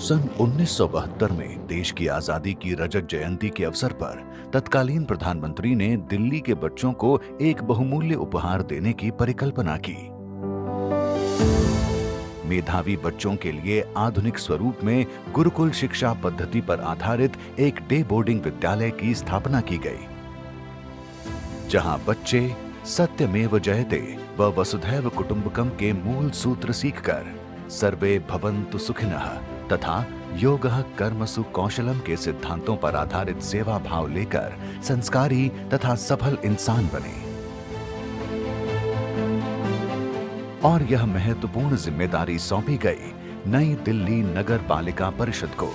सन 1972 में देश की आजादी की रजत जयंती के अवसर पर तत्कालीन प्रधानमंत्री ने दिल्ली के बच्चों को एक बहुमूल्य उपहार देने की परिकल्पना की। मेधावी बच्चों के लिए आधुनिक स्वरूप में गुरुकुल शिक्षा पद्धति पर आधारित एक डे बोर्डिंग विद्यालय की स्थापना की गई, जहां बच्चे सत्यमेव जयते व वसुधैव कुटुंबकम के मूल सूत्र सीखकर सर्वे भवन्तु सुखिनः तथा योगः कर्मसु कौशलम के सिद्धांतों पर आधारित सेवा भाव लेकर संस्कारी तथा सफल इंसान बने। और यह महत्वपूर्ण जिम्मेदारी सौंपी गई नई दिल्ली नगर पालिका परिषद को।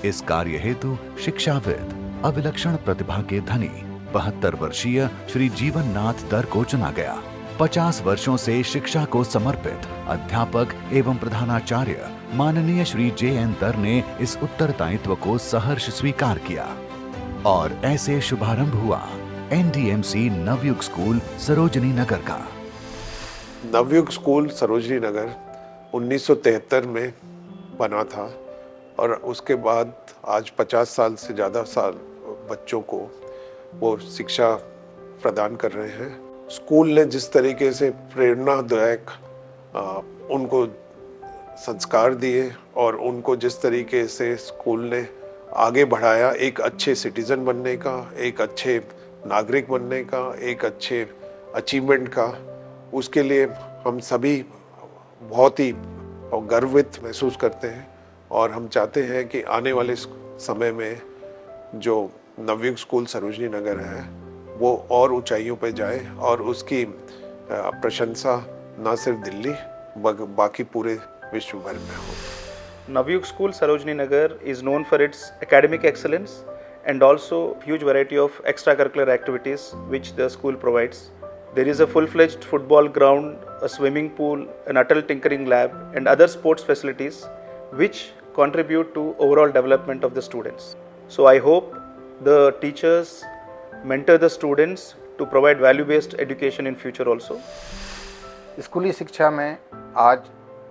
इस कार्य हेतु शिक्षाविद, अविलक्षण प्रतिभा के धनी 72 वर्षीय श्री जीवन नाथ दर को चुना गया। 50 वर्षों से शिक्षा को समर्पित अध्यापक एवं प्रधानाचार्य माननीय श्री जे.एन. दर ने इस उत्तरदायित्व को सहर्ष स्वीकार किया और ऐसे शुभारंभ हुआ एनडीएमसी नवयुग स्कूल सरोजनी नगर का। नवयुग स्कूल सरोजनी नगर 1973 में बना था और उसके बाद आज 50 साल से ज़्यादा साल बच्चों को वो शिक्षा प्रदान कर रहे हैं। स्कूल ने जिस तरीके से प्रेरणादायक उनको संस्कार दिए और उनको जिस तरीके से स्कूल ने आगे बढ़ाया एक अच्छे सिटीज़न बनने का, एक अच्छे नागरिक बनने का, एक अच्छे अचीवमेंट का, उसके लिए हम सभी बहुत ही गर्वित महसूस करते हैं और हम चाहते हैं कि आने वाले समय में जो नवयुग स्कूल सरोजनी नगर है वो और ऊंचाइयों पर जाए और उसकी प्रशंसा न सिर्फ दिल्ली बाकी पूरे विश्व भर में हो। Navyug School Sarojini Nagar is known for its academic excellence and also huge variety of extracurricular activities which the school provides. There is a full-fledged football ground, a swimming pool, an adult tinkering lab and other sports facilities which contribute to overall development of the students. So I hope the teachers mentor the students to provide value-based education in future also. स्कूली शिक्षा में आज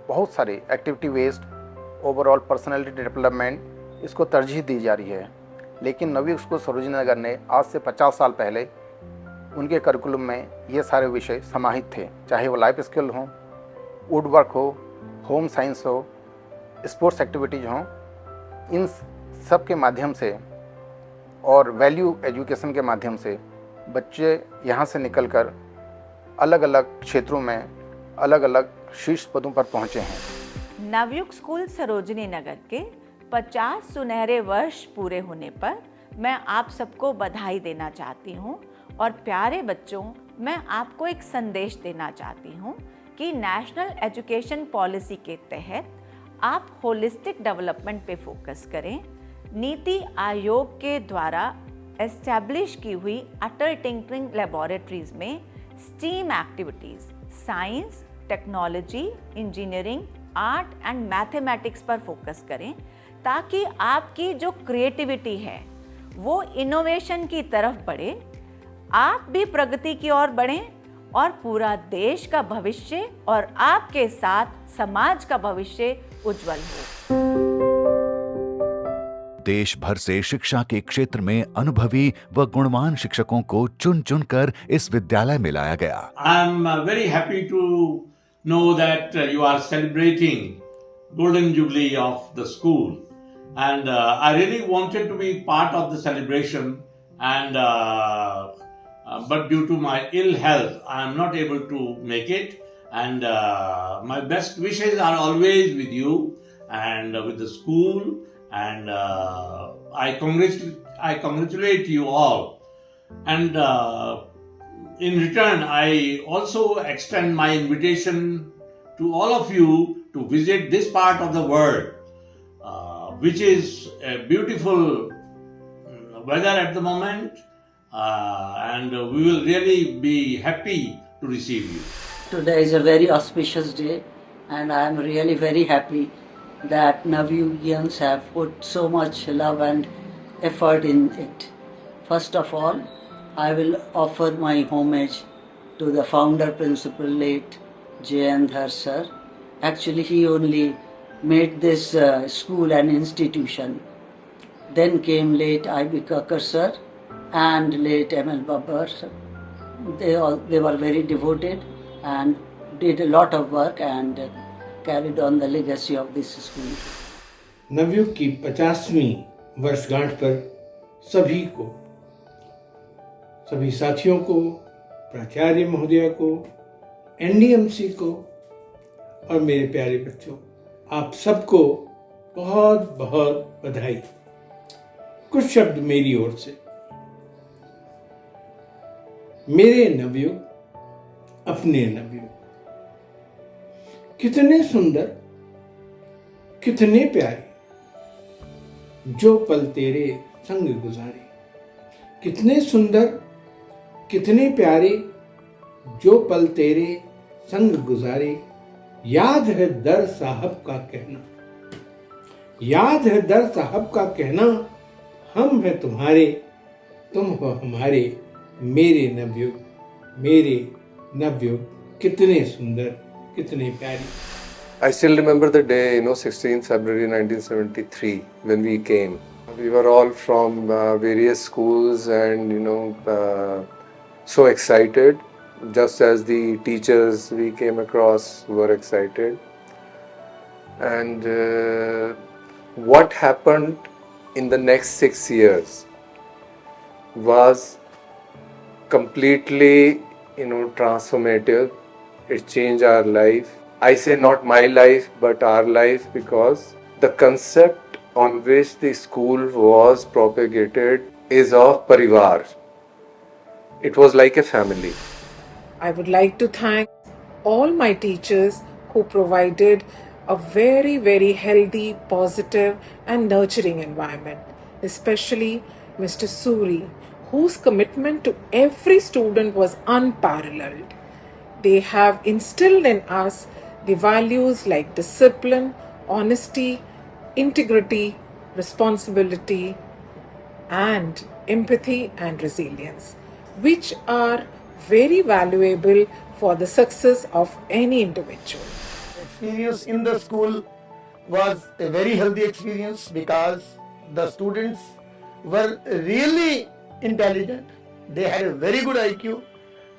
बहुत सारी activity based overall personality development इसको तरजीह दी जा रही है, लेकिन नवयुग स्कूल सरोजनी नगर ने आज से 50 साल पहले उनके करिकुलम में ये सारे विषय समाहित थे, चाहे वो लाइफ स्किल हो, वुड वर्क हो, होम साइंस हो, स्पोर्ट्स एक्टिविटीज़ हों। इन सब के माध्यम से और वैल्यू एजुकेशन के माध्यम से बच्चे यहाँ से निकलकर अलग अलग क्षेत्रों में अलग अलग शीर्ष पदों पर पहुँचे हैं। नवयुग स्कूल सरोजनी नगर के 50 सुनहरे वर्ष पूरे होने पर मैं आप सबको बधाई देना चाहती हूँ और प्यारे बच्चों, मैं आपको एक संदेश देना चाहती हूँ कि नेशनल एजुकेशन पॉलिसी के तहत आप होलिस्टिक डेवलपमेंट पे फोकस करें। नीति आयोग के द्वारा एस्टैब्लिश की हुई अटल टिंकरिंग लेबोरेटरीज में steam activities science, technology, engineering, art and mathematics पर फोकस करें ताकि आपकी जो क्रिएटिविटी है वो इनोवेशन की तरफ बढ़े, आप भी प्रगति की ओर बढ़ें और पूरा देश का भविष्य और आपके साथ समाज का भविष्य उज्जवल हो। देश भर से शिक्षा के क्षेत्र में अनुभवी व गुणवान शिक्षकों को चुन चुनकर इस विद्यालय में लाया गया। I am very happy to know that you are celebrating Golden Jubilee of the school, and I really wanted to be part of the celebration, and but due to my ill health, I am not able to make it. And my best wishes are always with you and with the school. And I congratulate you all. And in return, I also extend my invitation to all of you to visit this part of the world, which is a beautiful weather at the moment, and we will really be happy to receive you. Today is a very auspicious day, and I am really very happy that Navyugians have put so much love and effort in it. First of all, I will offer my homage to the founder principal, late J.N. Dhar sir. Actually, he only made this school an institution. Then came late I.B. Kakkar sir and late M.L. Babbar sir. They were very devoted and did a lot of work and carried on the legacy of this school. Navyug की 50वीं वर्षगांठ पर सभी को, सभी साथियों को, प्राचार्य महोदया को, एनडीएमसी को और मेरे प्यारे बच्चों, आप सबको बहुत बहुत बधाई। कुछ शब्द मेरी ओर से। मेरे नवयुग, अपने नवयुग, कितने सुंदर, कितने प्यारे, जो पल तेरे संग गुजारे। कितने सुंदर, कितने प्यारे, जो पल तेरे संग गुजारे। याद है दर साहब का कहना, याद है दर साहब का कहना, हम हैं तुम्हारे, तुम हो हमारे। मेरे नवयुग, मेरे नवयुग, कितने सुंदर, कितने प्यारे। I still remember the day, 16th February 1973, when we came. We were all from various schools and, so excited, just as the teachers we came across were excited. And what happened in the next 6 years was completely, transformative. It changed our life. I say not my life, but our life, because the concept on which the school was propagated is of parivar. It was like a family. I would like to thank all my teachers who provided a very, very healthy, positive and nurturing environment, especially Mr. Suri, whose commitment to every student was unparalleled. They have instilled in us the values like discipline, honesty, integrity, responsibility, and empathy and resilience, which are very valuable for the success of any individual. Experience in the school was a very healthy experience because the students were really intelligent. They had a very good IQ.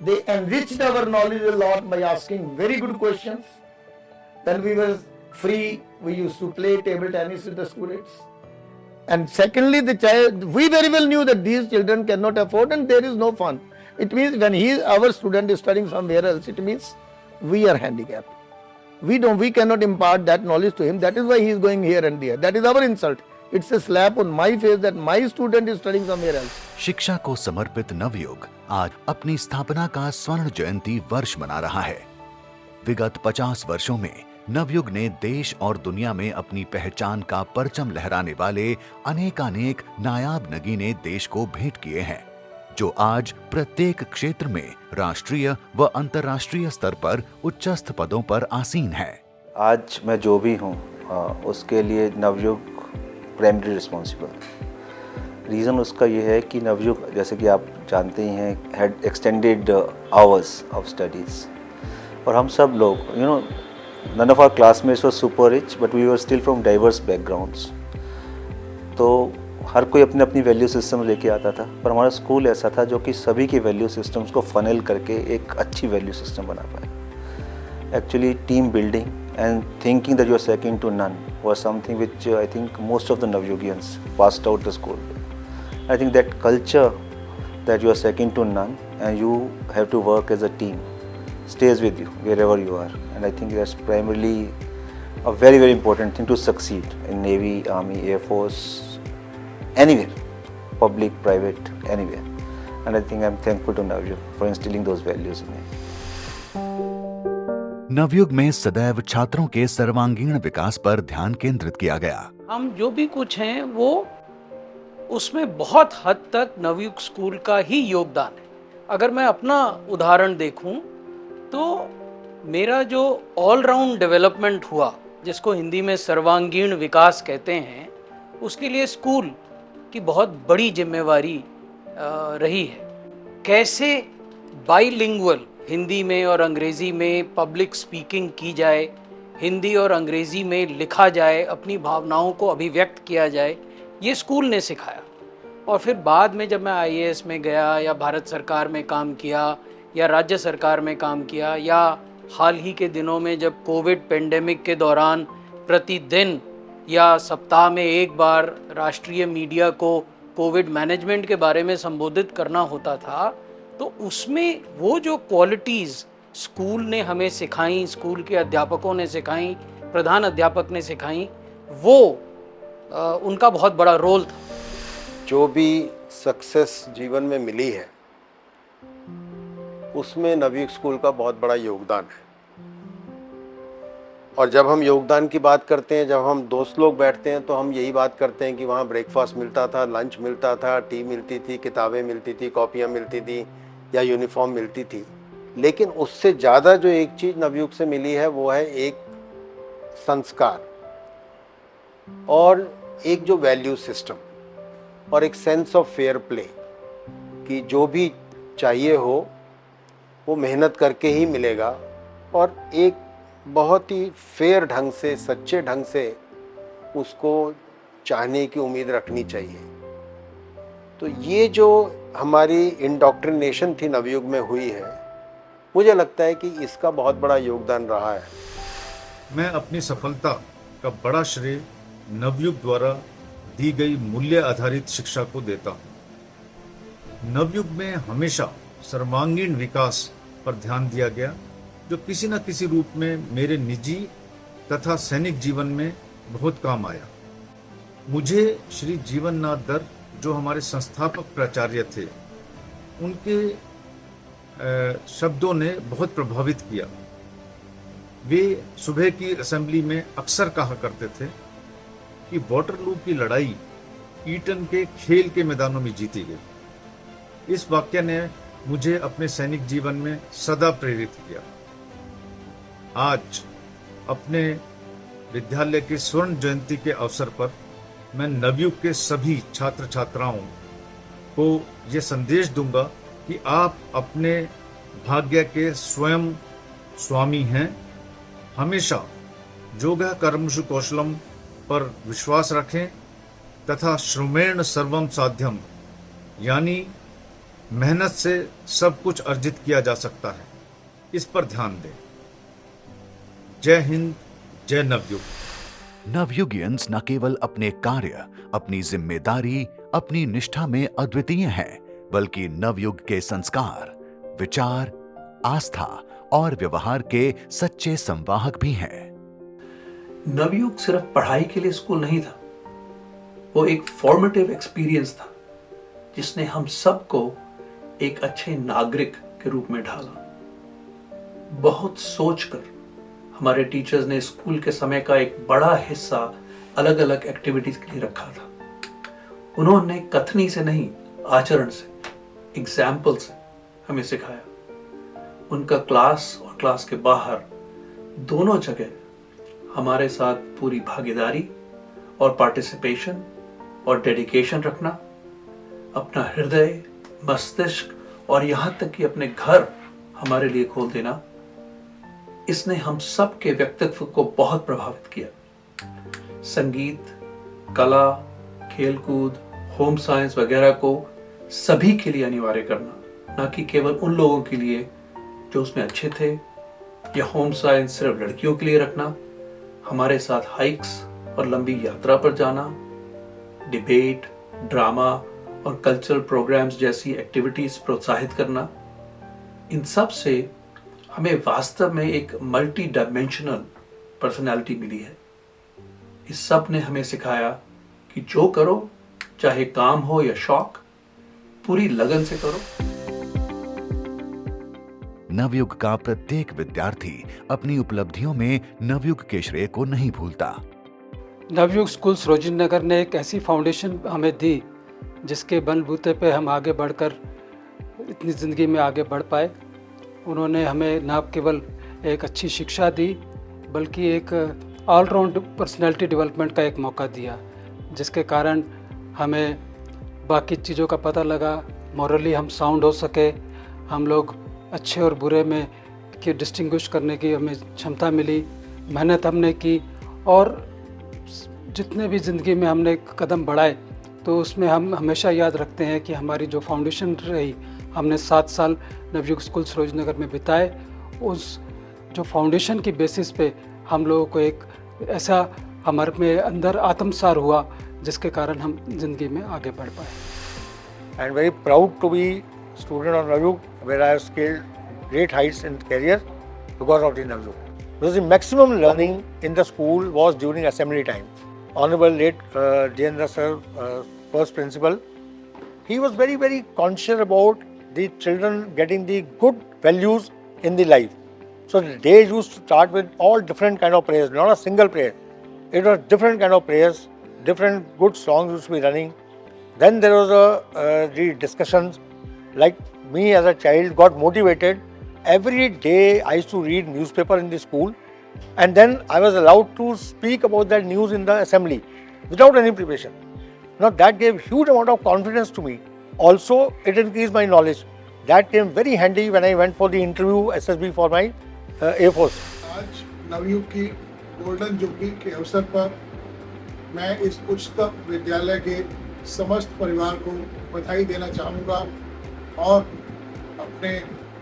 They enriched our knowledge a lot by asking very good questions. When we were free, we used to play table tennis with the students. And secondly, we very well knew that these children cannot afford and there is no fun. It means when our student is studying somewhere else, it means we are handicapped. We cannot impart that knowledge to him. That is why he is going here and there. That is our insult. It's a slap on my face that my student is studying somewhere else. शिक्षा को समर्पित नवयुग आज अपनी स्थापना का स्वर्ण जयंती वर्ष मना रहा है। विगत 50 वर्षों में नवयुग ने देश और दुनिया में अपनी पहचान का परचम लहराने वाले अनेकानेक नायाब नगीने देश को भेंट किए हैं, जो आज प्रत्येक क्षेत्र में राष्ट्रीय व अंतर्राष्ट्रीय स्तर पर उच्चस्थ पदों पर आसीन है। आज मैं जो भी हूँ उसके लिए नवयुग प्राइमरी रिस्पॉन्सिबल। रीज़न उसका ये है कि नवयुग, जैसे कि आप जानते ही हैं, had extended hours of studies, और हम सब लोग none of our classmates were super rich, but we were still from diverse backgrounds. तो हर कोई अपने अपनी वैल्यू सिस्टम लेके आता था, पर हमारा स्कूल ऐसा था जो कि सभी के वैल्यू सिस्टम्स को फनल करके एक अच्छी वैल्यू सिस्टम बना पाए। Actually team building and thinking that you are second to none was something which I think most of the Navyugians passed out the school with. I think that culture that you are second to none and you have to work as a team stays with you wherever you are, and I think that's primarily a very, very important thing to succeed in Navy, Army, Air Force, anywhere, public, private, anywhere. And I think I'm thankful to Navyug for instilling those values in me. Navyug में सदैव छात्रों के सर्वांगीण विकास पर ध्यान केंद्रित किया गया। हम जो भी कुछ हैं वो उसमें बहुत हद तक नवयुग स्कूल का ही योगदान है। अगर मैं अपना उदाहरण देखूं तो मेरा जो ऑलराउंड डेवलपमेंट हुआ, जिसको हिंदी में सर्वांगीण विकास कहते हैं, उसके लिए स्कूल की बहुत बड़ी जिम्मेवारी रही है। कैसे बाइलिंगुअल हिंदी में और अंग्रेज़ी में पब्लिक स्पीकिंग की जाए, हिंदी और अंग्रेज़ी में लिखा जाए, अपनी भावनाओं को अभिव्यक्त किया जाए, ये स्कूल ने सिखाया। और फिर बाद में जब मैं IAS में गया या भारत सरकार में काम किया या राज्य सरकार में काम किया या हाल ही के दिनों में जब कोविड पेंडेमिक के दौरान प्रतिदिन या सप्ताह में एक बार राष्ट्रीय मीडिया को कोविड मैनेजमेंट के बारे में संबोधित करना होता था, तो उसमें वो जो क्वालिटीज़ स्कूल ने हमें सिखाई, स्कूल के अध्यापकों ने सिखाई, प्रधान अध्यापक ने सिखाई, वो उनका बहुत बड़ा रोल था। जो भी सक्सेस जीवन में मिली है उसमें नवयुग स्कूल का बहुत बड़ा योगदान है। और जब हम योगदान की बात करते हैं, जब हम दोस्त लोग बैठते हैं, तो हम यही बात करते हैं कि वहाँ ब्रेकफास्ट मिलता था, लंच मिलता था, टी मिलती थी, किताबें मिलती थी, कॉपियाँ मिलती थी या यूनिफॉर्म मिलती थी। लेकिन उससे ज़्यादा जो एक चीज़ नवयुग से मिली है वो है एक संस्कार और एक जो वैल्यू सिस्टम और एक सेंस ऑफ फेयर प्ले कि जो भी चाहिए हो वो मेहनत करके ही मिलेगा और एक बहुत ही फेयर ढंग से, सच्चे ढंग से उसको चाहने की उम्मीद रखनी चाहिए। तो ये जो हमारी इंडोक्ट्रिनेशन थी नवयुग में हुई है, मुझे लगता है कि इसका बहुत बड़ा योगदान रहा है। मैं अपनी सफलता का बड़ा श्रेय नवयुग द्वारा दी गई मूल्य आधारित शिक्षा को देता हूँ। नवयुग में हमेशा सर्वांगीण विकास पर ध्यान दिया गया, जो किसी न किसी रूप में मेरे निजी तथा सैनिक जीवन में बहुत काम आया। मुझे श्री जीवननाथ दर, जो हमारे संस्थापक प्राचार्य थे, उनके शब्दों ने बहुत प्रभावित किया। वे सुबह की असेंबली में अक्सर कहा करते थे कि वाटरलू की लड़ाई ईटन के खेल के मैदानों में जीती गई। इस वाक्य ने मुझे अपने सैनिक जीवन में सदा प्रेरित किया। आज अपने विद्यालय की स्वर्ण जयंती के अवसर पर मैं नवयुग के सभी छात्र छात्राओं को ये संदेश दूंगा कि आप अपने भाग्य के स्वयं स्वामी हैं। हमेशा योगः कर्मसु कौशलम पर विश्वास रखें तथा श्रमेण सर्वम साध्यम, यानी मेहनत से सब कुछ अर्जित किया जा सकता है, इस पर ध्यान दें। जय हिंद, जय नवयुग। नवयुगियंस न केवल अपने कार्य, अपनी जिम्मेदारी, अपनी निष्ठा में अद्वितीय हैं, बल्कि नवयुग के संस्कार, विचार, आस्था और व्यवहार के सच्चे संवाहक भी हैं। नवयुग सिर्फ पढ़ाई के लिए स्कूल नहीं था, वो एक फॉर्मेटिव एक्सपीरियंस था जिसने हम सबको एक अच्छे नागरिक के रूप में ढाला। बहुत सोचकर हमारे टीचर्स ने स्कूल के समय का एक बड़ा हिस्सा अलग अलग एक्टिविटीज के लिए रखा था। उन्होंने कथनी से नहीं, आचरण से, एग्जाम्पल से हमें सिखाया। उनका क्लास और क्लास के बाहर दोनों जगह हमारे साथ पूरी भागीदारी और पार्टिसिपेशन और डेडिकेशन रखना, अपना हृदय, मस्तिष्क और यहाँ तक कि अपने घर हमारे लिए खोल देना, इसने हम सब के व्यक्तित्व को बहुत प्रभावित किया। संगीत, कला, खेलकूद, होम साइंस वगैरह को सभी के लिए अनिवार्य करना, न कि केवल उन लोगों के लिए जो उसमें अच्छे थे, या होम साइंस सिर्फ लड़कियों के लिए रखना। हमारे साथ हाइक्स और लंबी यात्रा पर जाना, डिबेट, ड्रामा और कल्चरल प्रोग्राम्स जैसी एक्टिविटीज प्रोत्साहित करना, इन सब से हमें वास्तव में एक मल्टी डायमेंशनल पर्सनालिटी मिली है। इस सब ने हमें सिखाया कि जो करो, चाहे काम हो या शौक, पूरी लगन से करो। नवयुग का प्रत्येक विद्यार्थी अपनी उपलब्धियों में नवयुग के श्रेय को नहीं भूलता। नवयुग स्कूल सरोजिनी नगर ने एक ऐसी फाउंडेशन हमें दी जिसके बलबूते पे हम आगे बढ़कर इतनी ज़िंदगी में आगे बढ़ पाए। उन्होंने हमें न केवल एक अच्छी शिक्षा दी, बल्कि एक ऑलराउंड पर्सनैलिटी डेवलपमेंट का एक मौका दिया, जिसके कारण हमें बाकी चीज़ों का पता लगा, मॉरली हम साउंड हो सके, हम लोग अच्छे और बुरे में कि डिस्टिंग्विश करने की हमें क्षमता मिली, मेहनत हमने की और जितने भी ज़िंदगी में हमने कदम बढ़ाए तो उसमें हम हमेशा याद रखते हैं कि हमारी जो फाउंडेशन रही, हमने 7 साल नवयुग स्कूल सरोजनी नगर में बिताए। उस जो फाउंडेशन की बेसिस पे हम लोगों को एक ऐसा हमारे में अंदर आत्मसार हुआ जिसके कारण हम जिंदगी में आगे बढ़ पाए। I am very proud to be student of Navyug where I have scaled great heights in career because of the Navyug. Because the maximum learning in the school was during assembly time. Honorable late Jayendra sir, first principal, he was very, very conscious about the children getting the good values in the life. So the day used to start with all different kind of prayers, not a single prayer. It was different kind of prayers, different good songs used to be running. Then there was the discussions. Like me as a child got motivated. Every day I used to read newspaper in the school, and then I was allowed to speak about that news in the assembly without any preparation. Now that gave huge amount of confidence to me. Also, it increased my knowledge. That came very handy when I went for the interview SSB for my Air Force. आज नवयुग की golden jubilee के अवसर पर मैं इस उच्चतम विद्यालय के समस्त परिवार को बधाई देना चाहूँगा और अपने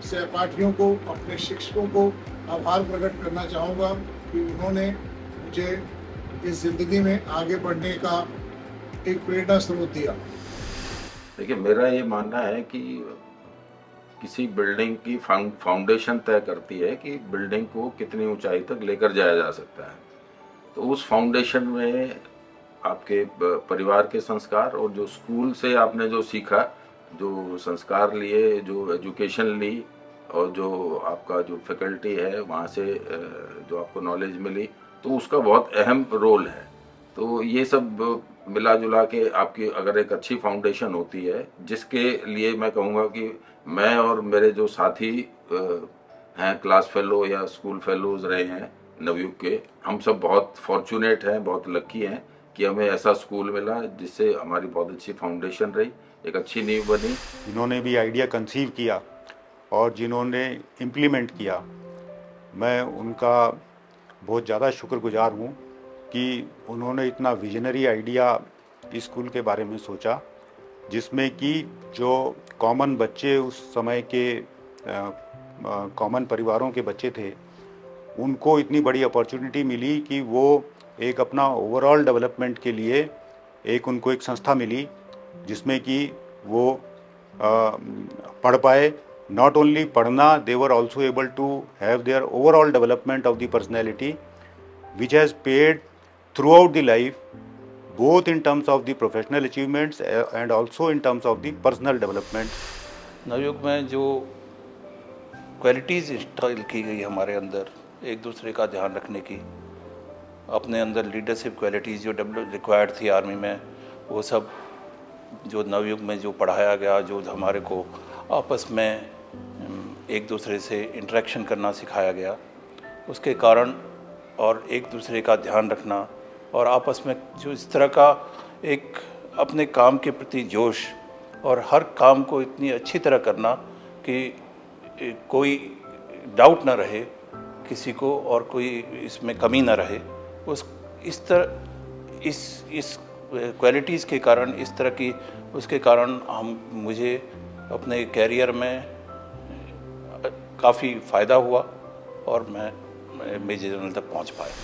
सहपाठियों को, अपने शिक्षकों को आभार प्रकट करना चाहूँगा कि उन्होंने मुझे इस ज़िंदगी में आगे बढ़ने का एक प्रेरणा स्रोत दिया। देखिए, मेरा ये मानना है कि किसी बिल्डिंग की फाउंडेशन तय करती है कि बिल्डिंग को कितनी ऊंचाई तक लेकर जाया जा सकता है। तो उस फाउंडेशन में आपके परिवार के संस्कार और जो स्कूल से आपने जो सीखा, जो संस्कार लिए, जो एजुकेशन ली और जो आपका जो फैकल्टी है वहाँ से जो आपको नॉलेज मिली, तो उसका बहुत अहम रोल है। तो ये सब मिला जुला के आपकी अगर एक अच्छी फाउंडेशन होती है, जिसके लिए मैं कहूँगा कि मैं और मेरे जो साथी हैं क्लास फेलो या स्कूल फेलोज रहे हैं नवयुग के, हम सब बहुत फॉर्चुनेट हैं, बहुत लकी हैं कि हमें ऐसा स्कूल मिला जिससे हमारी बहुत अच्छी फाउंडेशन रही, एक अच्छी नींव बनी। जिन्होंने भी आइडिया कंसीव किया और जिन्होंने इम्प्लीमेंट किया, मैं उनका बहुत ज़्यादा शुक्रगुजार हूँ कि उन्होंने इतना विजनरी आइडिया इस स्कूल के बारे में सोचा, जिसमें कि जो कॉमन बच्चे उस समय के कॉमन परिवारों के बच्चे थे, उनको इतनी बड़ी अपॉर्चुनिटी मिली कि वो एक अपना ओवरऑल डेवलपमेंट के लिए उनको एक संस्था मिली जिसमें कि वो पढ़ पाए। नॉट ओनली पढ़ना, they were also able to have their overall development of the personality which has paid throughout the life, both in terms of the professional achievements and also in terms of the personal development. Navyug में जो qualities install की गई हमारे अंदर, एक दूसरे का ध्यान रखने की, अपने अंदर लीडरशिप क्वालिटीज़ जो रिक्वायर्ड थी आर्मी में, वो सब जो नवयुग में जो पढ़ाया गया, जो हमारे को आपस में एक दूसरे से इंटरेक्शन करना सिखाया गया, उसके कारण और एक दूसरे का ध्यान रखना और आपस में जो इस तरह का एक अपने काम के प्रति जोश और हर काम को इतनी अच्छी तरह करना कि कोई डाउट ना रहे किसी को और कोई इसमें कमी ना रहे, उस इस तरह इस क्वालिटीज़ के कारण, इस तरह की उसके कारण मुझे अपने कैरियर में काफ़ी फ़ायदा हुआ और मैं मेजर जनरल तक पहुंच पाया।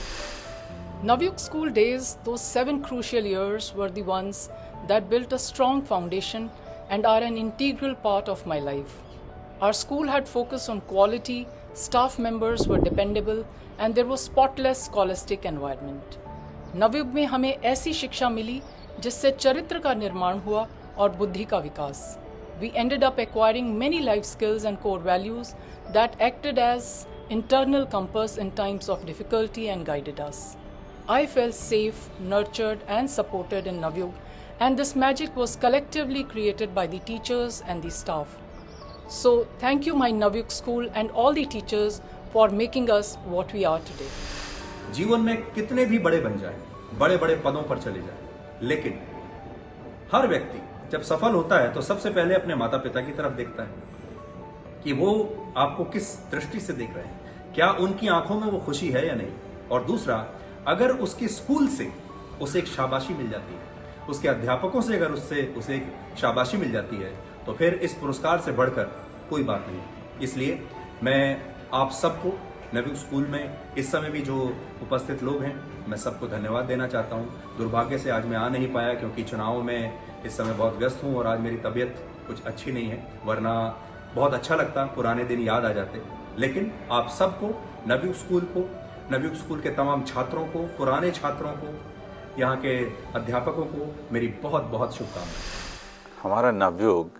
Navayug school days, those 7 crucial years, were the ones that built a strong foundation and are an integral part of my life. Our school had focus on quality, staff members were dependable, and there was spotless scholastic environment. Navyug में हमें ऐसी शिक्षा मिली जिससे चरित्र का निर्माण हुआ और बुद्धि का विकास. We ended up acquiring many life skills and core values that acted as internal compass in times of difficulty and guided us. I felt safe, nurtured and supported in Navayug, and this magic was collectively created by the teachers and the staff. So thank you my Navayug school and all the teachers for making us what we are today. जीवन में कितने भी बड़े बन जाएं, बड़े बड़े पदों पर चले जाएं, लेकिन हर व्यक्ति जब सफल होता है तो सबसे पहले अपने माता पिता की तरफ देखता है कि वो आपको किस दृष्टि से देख रहे हैं, क्या उनकी आंखों में वो खुशी है या नहीं। और दूसरा, अगर उसके स्कूल से उसे एक शाबाशी मिल जाती है, उसके अध्यापकों से अगर उसे एक शाबाशी मिल जाती है, तो फिर इस पुरस्कार से बढ़कर कोई बात नहीं होती। इसलिए मैं आप सबको नवयुग स्कूल में इस समय भी जो उपस्थित लोग हैं, मैं सबको धन्यवाद देना चाहता हूं। दुर्भाग्य से आज मैं आ नहीं पाया क्योंकि चुनाव में इस समय बहुत व्यस्त हूं और आज मेरी तबीयत कुछ अच्छी नहीं है, वरना बहुत अच्छा लगता, पुराने दिन याद आ जाते। लेकिन आप सबको, नवयुग स्कूल के तमाम छात्रों को, पुराने छात्रों को, यहाँ के अध्यापकों को मेरी बहुत बहुत शुभकामनाएं। हमारा नवयुग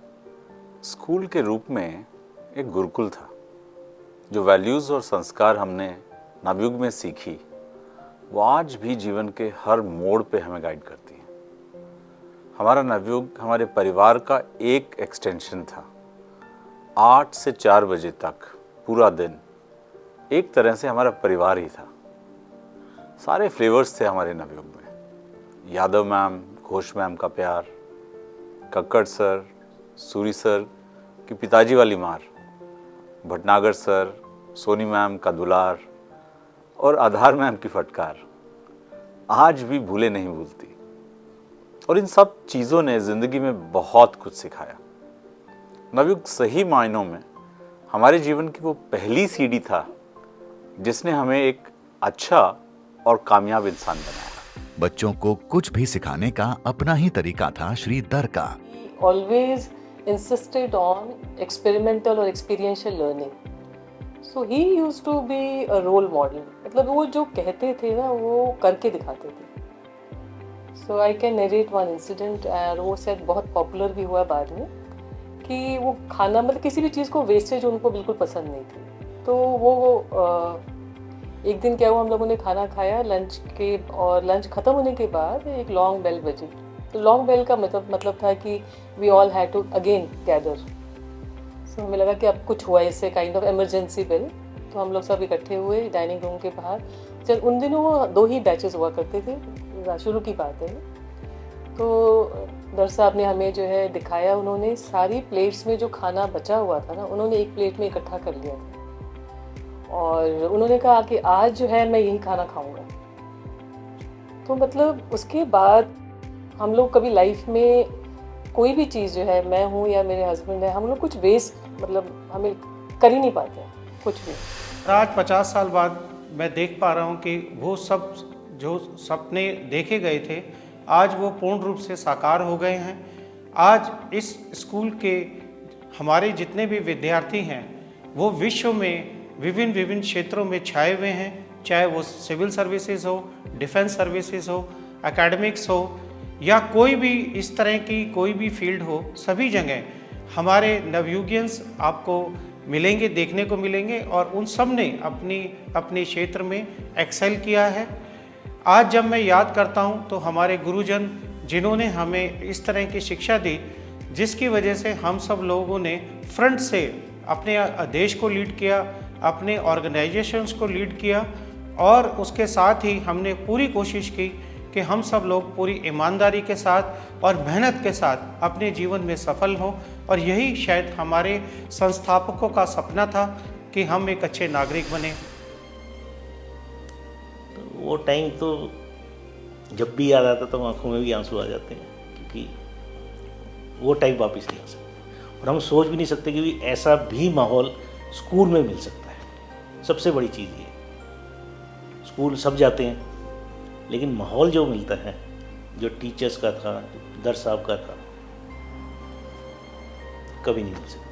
स्कूल के रूप में एक गुरुकुल था। जो वैल्यूज़ और संस्कार हमने नवयुग में सीखी, वो आज भी जीवन के हर मोड़ पे हमें गाइड करती हैं। हमारा नवयुग हमारे परिवार का एक एक्सटेंशन था। 8 से 4 बजे तक पूरा दिन एक तरह से हमारा परिवार ही था। सारे फ्लेवर्स थे हमारे नवयुग में। यादव मैम, घोष मैम का प्यार, कक्कड़ सर, सूरी सर की पिताजी वाली मार, भटनागर सर, सोनी मैम का दुलार और आधार मैम की फटकार आज भी भूले नहीं भूलती। और इन सब चीज़ों ने ज़िंदगी में बहुत कुछ सिखाया। नवयुग सही मायनों में हमारे जीवन की वो पहली सीढ़ी था जिसने हमें एक अच्छा और कामयाब इंसान बनाया। बच्चों को कुछ भी सिखाने का अपना ही तरीका था श्री दर का। Always insisted on experimental or experiential learning. So he used to be a role model. मतलब वो जो कहते थे ना, वो करके दिखाते थे। So I can narrate one incident, और वो शायद बहुत पॉपुलर भी हुआ बाद में, कि वो खाना, मतलब किसी भी चीज़ को वेस्टेज उनको बिल्कुल पसंद नहीं थी। तो वो एक दिन क्या हुआ, हम लोगों ने खाना खाया लंच के, और लंच ख़त्म होने के बाद एक लॉन्ग बेल बजी। तो लॉन्ग बेल का मतलब था कि we all had to again gather. So हमें लगा कि अब कुछ हुआ, इससे काइंड ऑफ इमरजेंसी बेल। तो हम लोग सब इकट्ठे हुए डाइनिंग रूम के बाहर। जब उन दिनों वो 2 ही बैचेस हुआ करते थे, शुरू की बात है। तो दर साहब ने हमें जो है दिखाया, उन्होंने सारी प्लेट्स में जो खाना बचा हुआ था ना, उन्होंने एक प्लेट में इकट्ठा कर लिया था और उन्होंने कहा कि आज जो है मैं यही खाना खाऊंगा। तो मतलब उसके बाद हम लोग कभी लाइफ में कोई भी चीज़ जो है, मैं हूँ या मेरे हस्बैंड है, हम लोग कुछ वेस्ट मतलब हमें कर ही नहीं पाते हैं कुछ भी। आज 50 साल बाद मैं देख पा रहा हूँ कि वो सब जो सपने देखे गए थे, आज वो पूर्ण रूप से साकार हो गए हैं। आज इस स्कूल के हमारे जितने भी विद्यार्थी हैं, वो विश्व में विभिन्न क्षेत्रों में छाए हुए हैं, चाहे वो सिविल सर्विसेज हो, डिफेंस सर्विसेज हो, एकेडमिक्स हो, या कोई भी इस तरह की कोई भी फील्ड हो। सभी जगह हमारे नवयुगियंस आपको मिलेंगे, देखने को मिलेंगे, और उन सब ने अपने क्षेत्र में एक्सेल किया है। आज जब मैं याद करता हूँ तो हमारे गुरुजन जिन्होंने हमें इस तरह की शिक्षा दी, जिसकी वजह से हम सब लोगों ने फ्रंट से अपने देश को लीड किया, अपने ऑर्गेनाइजेशंस को लीड किया, और उसके साथ ही हमने पूरी कोशिश की कि हम सब लोग पूरी ईमानदारी के साथ और मेहनत के साथ अपने जीवन में सफल हों। और यही शायद हमारे संस्थापकों का सपना था कि हम एक अच्छे नागरिक बने। तो वो टाइम तो जब भी याद आता तो आंखों में भी आंसू आ जाते हैं, क्योंकि वो टाइम वापस नहीं आ सकता और हम सोच भी नहीं सकते कि ऐसा भी माहौल स्कूल में मिल सकता है। सबसे बड़ी चीज़ ये, स्कूल सब जाते हैं, लेकिन माहौल जो मिलता है, जो टीचर्स का था, दर साहब का था, कभी नहीं मिल सकता।